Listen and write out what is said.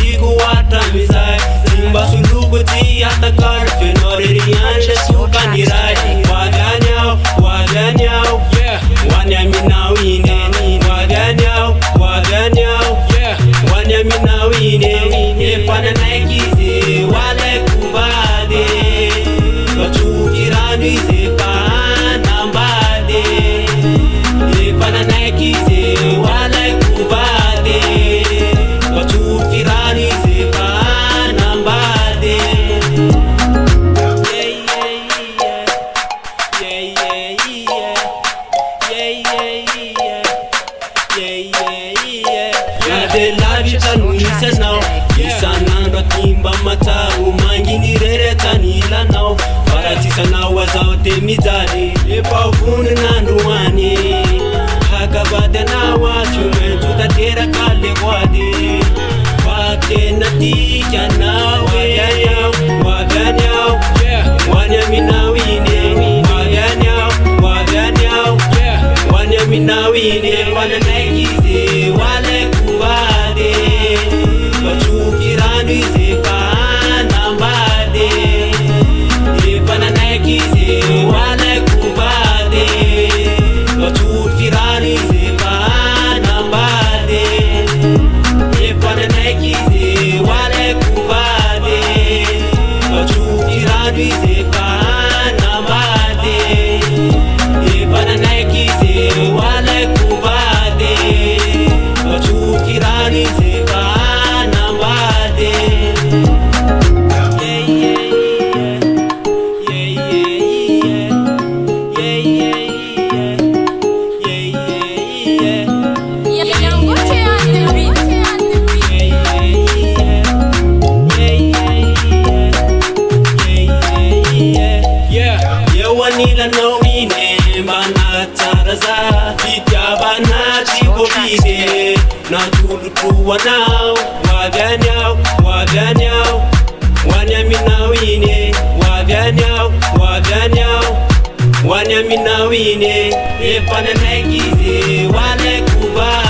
digo atramizai Simba sulugu ti atakar Fenorerian shesukan dirai Wadanyao, wadanyao Wanyaminawine Wadanyao, wadanyao Wanyaminawine Efana naikize wale kubade Wachukirani zepana mbade Efana naikize wale kubade Wachukirani zepana mbade De la vita nuisa now Isanando timba mata Umangini rere tanila now Faratisa now wazaote mizani Epa uvune nanduani Hakabate na wachume Tutatera kale wadi Fakte natija nawe Waganyao Wanyaminawine Waganyao Wanyaminawine Wananaikize wale kubade Wachukirani zepana mbade Wananaikize wale kubade Wachukirani zepana mbade Wananaikize wale kubade Wachukirani zepana mbade Wananaikize wale kubade Wachukirani zepana mbade Yewanila nawine Bana taraza Vidya bana jibobide Na tulutuwa nao Waganyao Wanyaminawine Wanyaminawine Efana naikize wale kubade